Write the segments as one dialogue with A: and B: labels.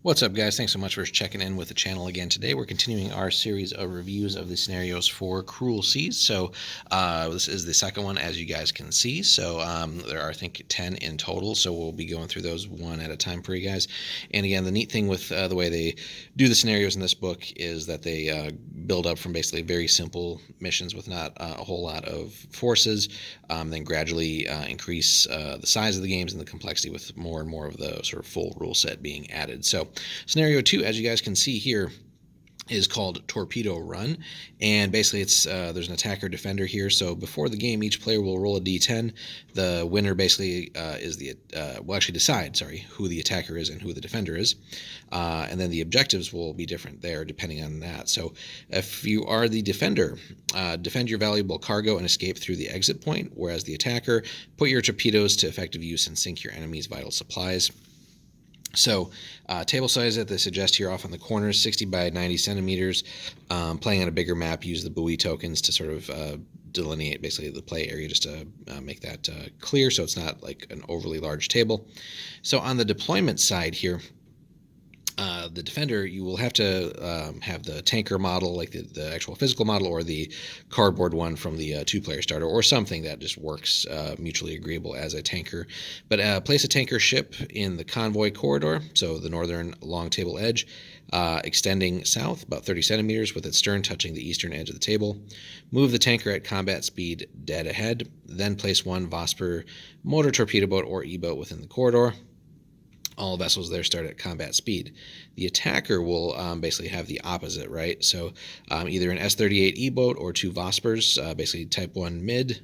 A: What's up, guys? Thanks so much for checking in with the channel again today. We're continuing our series of reviews of the scenarios for Cruel Seas. So this is the second one, as you guys can see. So there are, I think, 10 in total. So we'll be going through those one at a time for you guys. And again, the neat thing with the way they do the scenarios in this book is that they build up from basically very simple missions with not a whole lot of forces, then gradually increase the size of the games and the complexity with more and more of the sort of full rule set being added. So scenario 2, as you guys can see here, is called Torpedo Run, and basically it's there's an attacker defender here. So before the game, each player will roll a d10. The winner basically is the will actually decide, who the attacker is and who the defender is, and then the objectives will be different there depending on that. So if you are the defender, defend your valuable cargo and escape through the exit point, whereas the attacker, put your torpedoes to effective use and sink your enemy's vital supplies. So table size that they suggest here off on the corners, 60 by 90 centimeters. Playing on a bigger map, use the buoy tokens to sort of delineate basically the play area, just to make that clear so it's not like an overly large table. So on the deployment side here, the defender, you will have to have the tanker model, like the actual physical model, or the cardboard one from the two-player starter, or something that just works mutually agreeable as a tanker. But place a tanker ship in the convoy corridor, so the northern long table edge, extending south about 30 centimeters with its stern touching the eastern edge of the table. Move the tanker at combat speed dead ahead, then place one Vosper motor torpedo boat or E-boat within the corridor. All vessels there start at combat speed. The attacker will basically have the opposite, right? So either an S-38 E-boat or two Vospers, basically Type 1 mid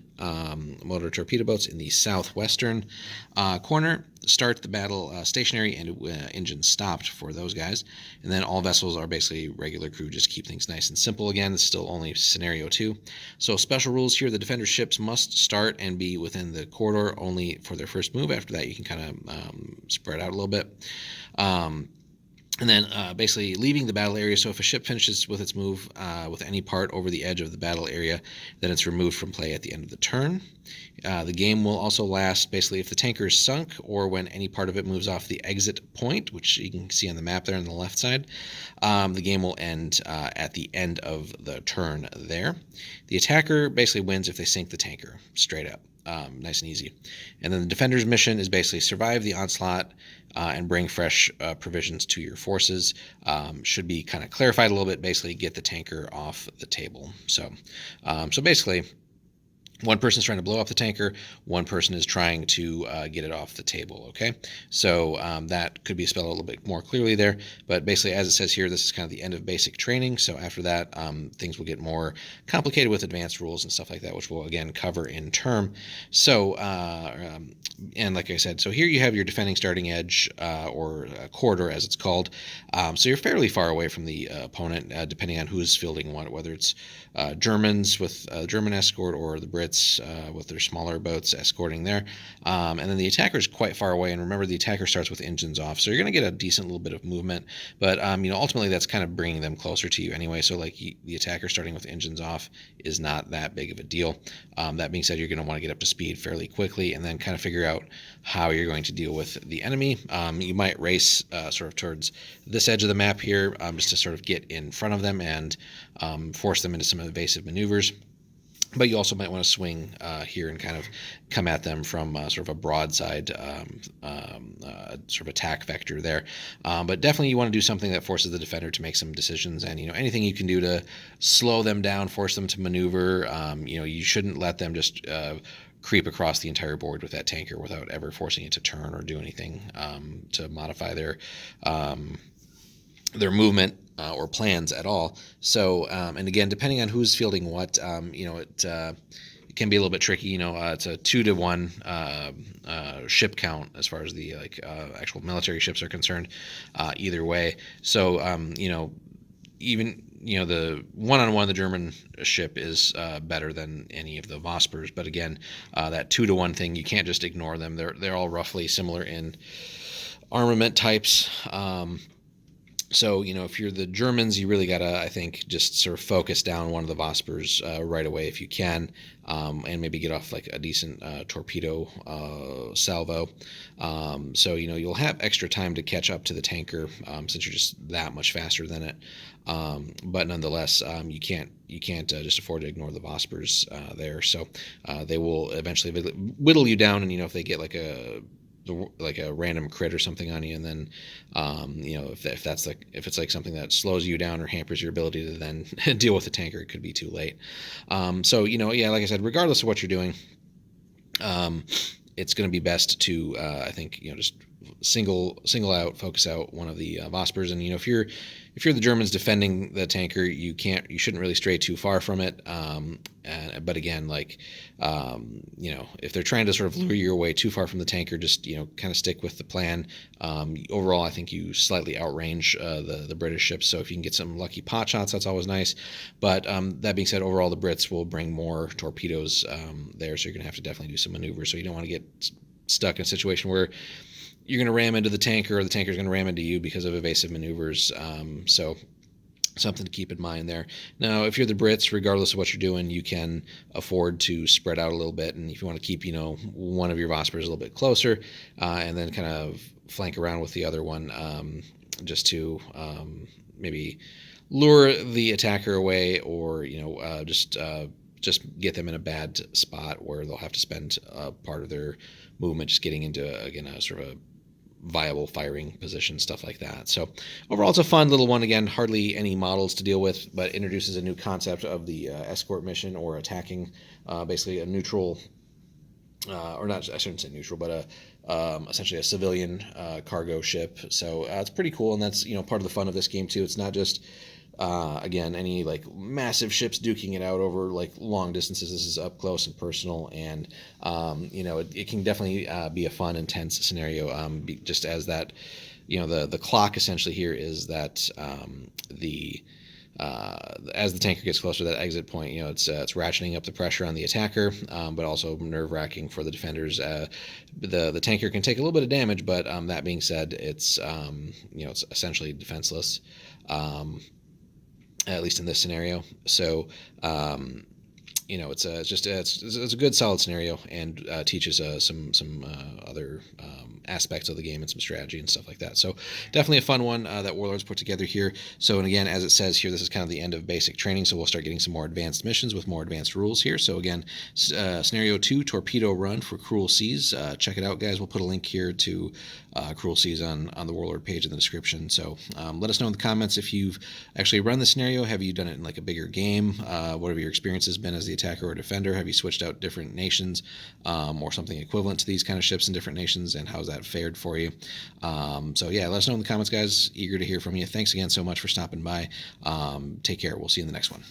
A: motor torpedo boats in the southwestern corner. Start the battle stationary and engine stopped for those guys. And then all vessels are basically regular crew, just keep things nice and simple. Again, it's still only scenario 2. So special rules here: the defender ships must start and be within the corridor only for their first move. After that, you can kind of spread out a little bit. And then basically leaving the battle area. So if a ship finishes with its move with any part over the edge of the battle area, then it's removed from play at the end of the turn. The game will also last basically if the tanker is sunk or when any part of it moves off the exit point, which you can see on the map there on the left side. The game will end at the end of the turn there. The attacker basically wins if they sink the tanker, straight up. Nice and easy. And then the defender's mission is basically survive the onslaught and bring fresh provisions to your forces. Should be kind of clarified a little bit. Basically, get the tanker off the table. So basically, one person is trying to blow up the tanker, one person is trying to get it off the table, okay? So that could be spelled a little bit more clearly there, but basically, as it says here, this is kind of the end of basic training. So after that, things will get more complicated with advanced rules and stuff like that, which we'll again cover in term. So, and like I said, so here you have your defending starting edge, or corridor as it's called. So you're fairly far away from the opponent, depending on who's fielding what, whether it's Germans with German escort or the Brits with their smaller boats escorting there. And then the attacker is quite far away. And remember, the attacker starts with engines off. So you're going to get a decent little bit of movement. But, ultimately, that's kind of bringing them closer to you anyway. So, like, the attacker starting with engines off is not that big of a deal. That being said, you're going to want to get up to speed fairly quickly and then kind of figure out how you're going to deal with the enemy. You might race sort of towards this edge of the map here just to sort of get in front of them and force them into some evasive maneuvers. But you also might want to swing here and kind of come at them from sort of a broadside sort of attack vector there. But definitely you want to do something that forces the defender to make some decisions, and anything you can do to slow them down, force them to maneuver. You shouldn't let them just creep across the entire board with that tanker without ever forcing it to turn or do anything to modify their movement or plans at all. So, and again, depending on who's fielding what, it can be a little bit tricky. It's a 2-to-1 ship count as far as the actual military ships are concerned. Either way, so even the one-on-one, the German ship is better than any of the Vospers. But again, that 2-to-1 thing, you can't just ignore them. They're all roughly similar in armament types. So, if you're the Germans, you really gotta, I think, just sort of focus down one of the Vospers right away if you can, and maybe get off like a decent torpedo salvo. So, you'll have extra time to catch up to the tanker since you're just that much faster than it. But nonetheless, you can't just afford to ignore the Vospers there. So they will eventually whittle you down, and if they get like a random crit or something on you, and then if it's like something that slows you down or hampers your ability to then deal with the tanker, it could be too late. So yeah, like I said, regardless of what you're doing, it's going to be best to I think just single out, focus out one of the Vospers, and if you're the Germans defending the tanker, you shouldn't really stray too far from it. But again, like if they're trying to sort of lure you away too far from the tanker, just kind of stick with the plan. Overall, I think you slightly outrange the British ships, so if you can get some lucky pot shots, that's always nice. But that being said, overall the Brits will bring more torpedoes there, so you're gonna have to definitely do some maneuvers. So you don't want to get stuck in a situation where you're going to ram into the tanker, or the tanker's going to ram into you because of evasive maneuvers. So something to keep in mind there. Now, if you're the Brits, regardless of what you're doing, you can afford to spread out a little bit, and if you want to keep one of your Vospers a little bit closer, and then kind of flank around with the other one, just to maybe lure the attacker away, or just get them in a bad spot where they'll have to spend part of their movement just getting into, again, a sort of a viable firing position, stuff like that. So overall, it's a fun little one. Again, hardly any models to deal with, but introduces a new concept of the escort mission, or attacking basically a neutral, or not, I shouldn't say neutral, but essentially a civilian cargo ship. So it's pretty cool, and that's part of the fun of this game too. It's not just again, any like massive ships duking it out over like long distances. This is up close and personal, and it can definitely be a fun, intense scenario. Just as that, the clock essentially here is that as the tanker gets closer to that exit point, it's ratcheting up the pressure on the attacker, but also nerve-wracking for the defenders. The tanker can take a little bit of damage, but that being said, it's it's essentially defenseless. At least in this scenario. So, it's a good solid scenario, and teaches some other aspects of the game and some strategy and stuff like that. So definitely a fun one that Warlords put together here. So, and again, as it says here, this is kind of the end of basic training, so we'll start getting some more advanced missions with more advanced rules here. So again, Scenario 2, Torpedo Run for Cruel Seas. Check it out, guys. We'll put a link here to Cruel Seas on the Warlord page in the description. So let us know in the comments if you've actually run the scenario. Have you done it in like a bigger game? What have your experiences been as the attacker or defender? Have you switched out different nations or something equivalent to these kind of ships in different nations, and how's that fared for you? So yeah, let us know in the comments, guys. Eager to hear from you. Thanks again so much for stopping by. Take care. We'll see you in the next one.